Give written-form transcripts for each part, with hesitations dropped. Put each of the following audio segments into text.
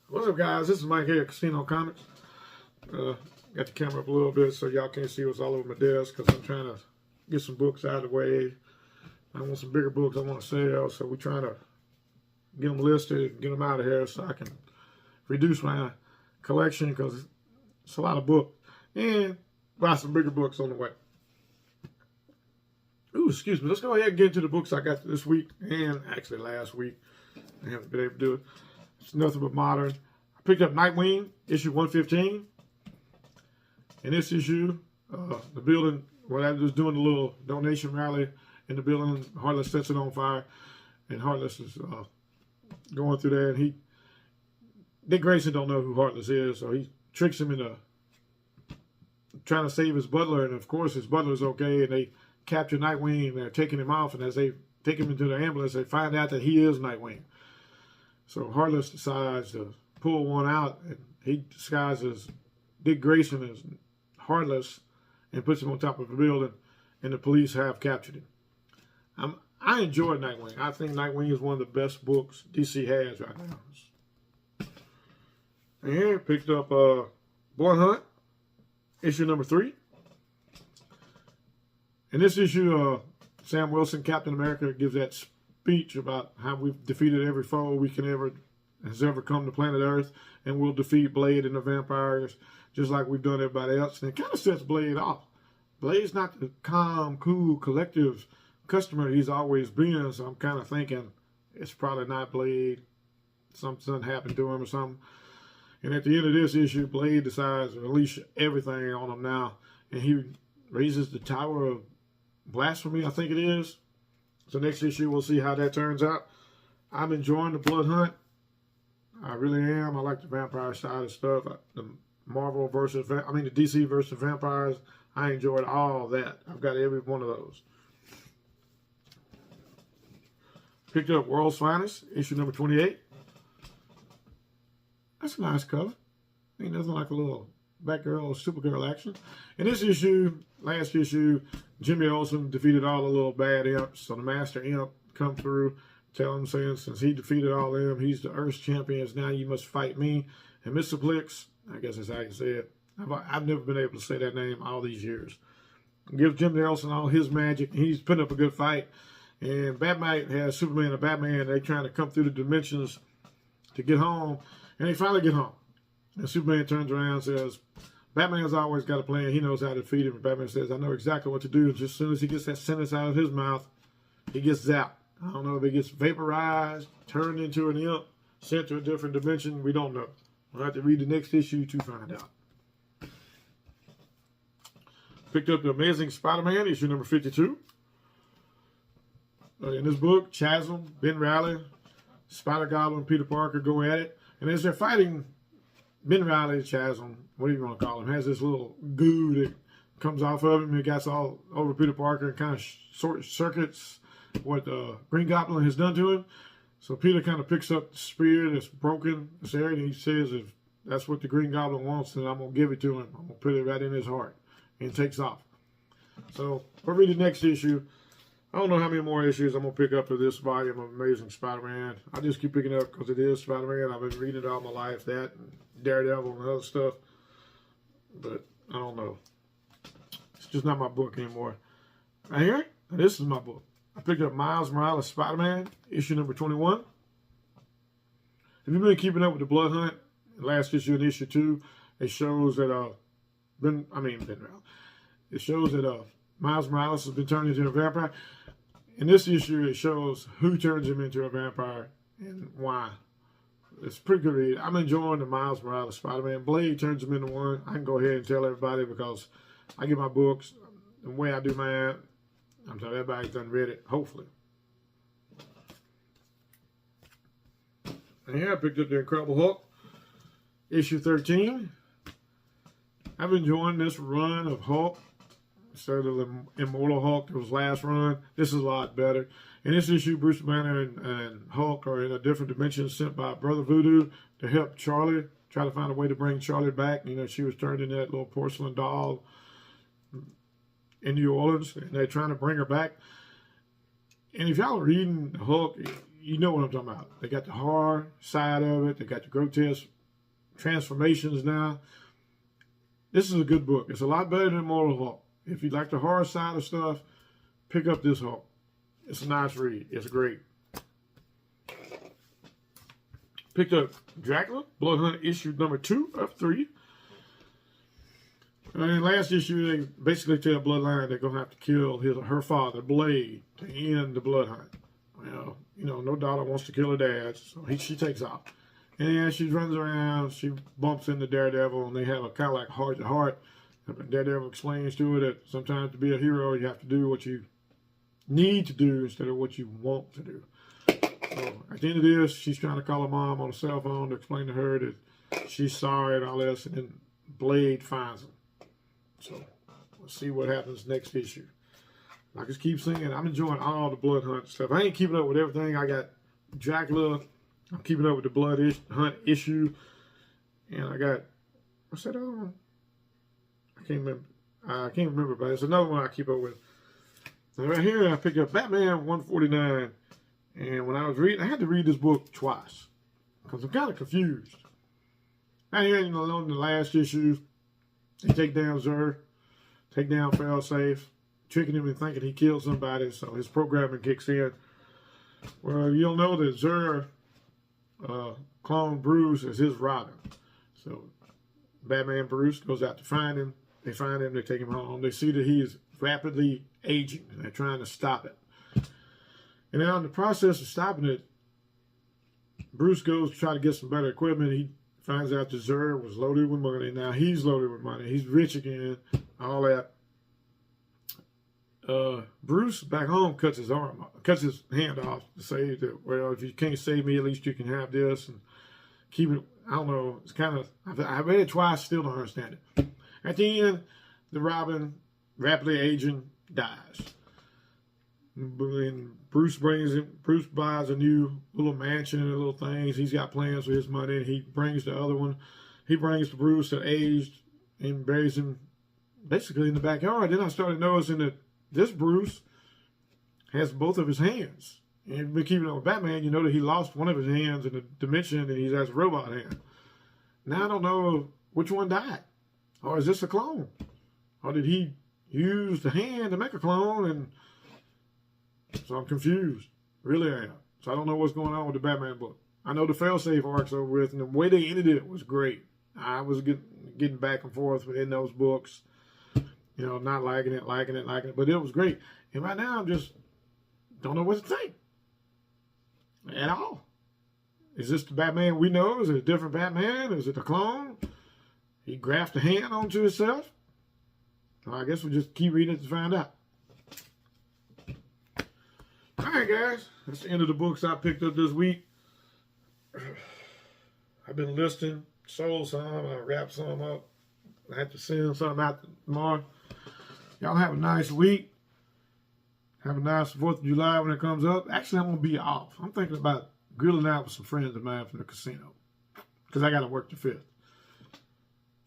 What's up, guys? This is Mike here at Casino Comics. Got the camera up a little bit so y'all can't see what's all over my desk because I'm trying to get some books out of the way. I want some bigger books I want to sell, so we're trying to get them listed and get them out of here so I can reduce my collection because it's a lot of books and buy some bigger books on the way. Ooh, excuse me. Let's go ahead and get into the books I got this week and actually last week. I haven't been able to do it. It's nothing but modern. I picked up Nightwing, issue 115. In this issue, the building, where I was doing a little donation rally in the building, Heartless sets it on fire. And Heartless is going through there. And Dick Grayson don't know who Heartless is, so he tricks him into trying to save his butler. And of course, his butler's okay. And they capture Nightwing and they're taking him off. And as they take him into the ambulance, they find out that he is Nightwing. So Heartless decides to pull one out, and he disguises Dick Grayson as Heartless and puts him on top of the building, and the police have captured him. I enjoy Nightwing. I think Nightwing is one of the best books DC has right now. And here, picked up Blood Hunt, issue number 3. In this issue, Sam Wilson, Captain America, gives that speech about how we've defeated every foe has ever come to planet Earth, and we'll defeat Blade and the vampires just like we've done everybody else. And it kind of sets Blade off. Blade's not the calm, cool, collective customer he's always been, so I'm kind of thinking it's probably not Blade. Something happened to him or something. And at the end of this issue, Blade decides to release everything on him now, and he raises the Tower of Blasphemy, I think it is. So next issue, we'll see how that turns out. I'm enjoying the Blood Hunt. I really am. I like the vampire side of stuff. The the DC versus vampires. I enjoyed all that. I've got every one of those. Picked up World's Finest, issue number 28. That's a nice cover. Ain't nothing like a little Batgirl or Supergirl action. In this issue, last issue, Jimmy Olsen defeated all the little bad imps. So the Master Imp come through, tell him, saying, since he defeated all of them, he's the Earth's champions. Now you must fight me. And Mr. Blix, I guess that's how you say it. I've never been able to say that name all these years. Gives Jimmy Olsen all his magic. He's putting up a good fight. And Batman has Superman and Batman. They're trying to come through the dimensions to get home. And they finally get home. And Superman turns around and says, Batman's always got a plan. He knows how to defeat him. And Batman says, I know exactly what to do. Just as soon as he gets that sentence out of his mouth, he gets zapped. I don't know if he gets vaporized, turned into an imp, sent to a different dimension. We don't know. We'll have to read the next issue to find out. Picked up The Amazing Spider-Man, issue number 52. In this book, Chasm, Ben Reilly, Spider-Goblin, Peter Parker go at it. And as they're fighting, Ben Reilly, Chasm, what do you want to call him, has this little goo that comes off of him. It gets all over Peter Parker and kind of short circuits what Green Goblin has done to him. So Peter kind of picks up the spear that's broken, this area, and he says, if that's what the Green Goblin wants, then I'm going to give it to him. I'm going to put it right in his heart. And takes off. So we'll read the next issue. I don't know how many more issues I'm going to pick up of this volume of Amazing Spider-Man. I just keep picking it up because it is Spider-Man. I've been reading it all my life, that, and Daredevil and other stuff. But I don't know. It's just not my book anymore. Right here, this is my book. I picked up Miles Morales Spider-Man, issue number 21. If you've been keeping up with the Blood Hunt, last issue and issue 2, it shows that it shows that Miles Morales has been turned into a vampire. In this issue, it shows who turns him into a vampire and why. It's a pretty good read. I'm enjoying the Miles Morales Spider-Man. Blade turns him into one. I can go ahead and tell everybody because I get my books. The way I do mine, I'm telling everybody's done read it, hopefully. And here I picked up The Incredible Hulk, issue 13. I've been enjoying this run of Hulk. Instead of the Immortal Hulk that was last run, this is a lot better. In this issue, Bruce Banner and Hulk are in a different dimension sent by Brother Voodoo to help Charlie, try to find a way to bring Charlie back. You know, she was turned into that little porcelain doll. in New Orleans, and they're trying to bring her back. And if y'all are reading the Hulk, you know what I'm talking about. They got the horror side of it. They got the grotesque transformations now. This is a good book. It's a lot better than Immortal Hulk. If you like the horror side of stuff, pick up this Hulk. It's a nice read. It's great. Picked up Dracula, Blood Hunt issue number 2 of 3. And last issue, they basically tell Bloodline they're going to have to kill her father, Blade, to end the Blood Hunt. Well, you know, no daughter wants to kill her dad, so she takes off. And she runs around, she bumps into Daredevil, and they have a kind of like heart-to-heart. Daredevil explains to her that sometimes to be a hero, you have to do what you need to do instead of what you want to do. So at the end of this, she's trying to call her mom on the cell phone to explain to her that she's sorry and all this, and then Blade finds him. So we'll see what happens next issue. I just keep saying, I'm enjoying all the Blood Hunt stuff. I ain't keeping up with everything. I got Dracula. I'm keeping up with the Blood Hunt issue. And I got, what's that other one? I can't remember, but it's another one I keep up with. And right here, I picked up Batman 149. And when I was reading, I had to read this book twice. Because I'm kind of confused. Right here, you know, in the last issue, they take down Zur, take down Failsafe, tricking him into thinking he killed somebody, so his programming kicks in. Well, you'll know that Zur cloned Bruce as his Robin. So Batman Bruce goes out to find him. They find him, they take him home. They see that he is rapidly aging, and they're trying to stop it. And now in the process of stopping it, Bruce goes to try to get some better equipment. He finds out that Zur was loaded with money. Now he's loaded with money. He's rich again, all that. Bruce back home cuts his hand off to say that, well, if you can't save me, at least you can have this and keep it. I don't know. It's kind of, I read it twice, still don't understand it. At the end, the Robin, rapidly aging, dies. And Bruce buys a new little mansion and little things. He's got plans for his money, and he brings the other one. He brings the Bruce that aged and buries him basically in the backyard. Then I started noticing that this Bruce has both of his hands. And if you've been keeping up with Batman, you know that he lost one of his hands in the dimension, and he has a robot hand. Now I don't know which one died. Or is this a clone? Or did he use the hand to make a clone? And so I'm confused. Really I am. So I don't know what's going on with the Batman book. I know the Failsafe arc's over with, and the way they ended it was great. I was getting back and forth in those books. You know, not liking it. But it was great. And right now, I'm just don't know what to think. At all. Is this the Batman we know? Is it a different Batman? Is it a clone? He grafted a hand onto himself? Well, I guess we'll just keep reading it to find out. Alright guys, that's the end of the books I picked up this week. I've been listing, sold some, I wrapped some up. I have to send something out tomorrow. Y'all have a nice week. Have a nice 4th of July when it comes up. Actually, I'm going to be off. I'm thinking about grilling out with some friends of mine from the casino. Because I got to work the 5th.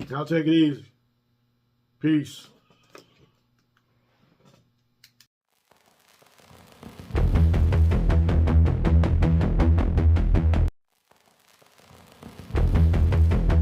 Y'all take it easy. Peace.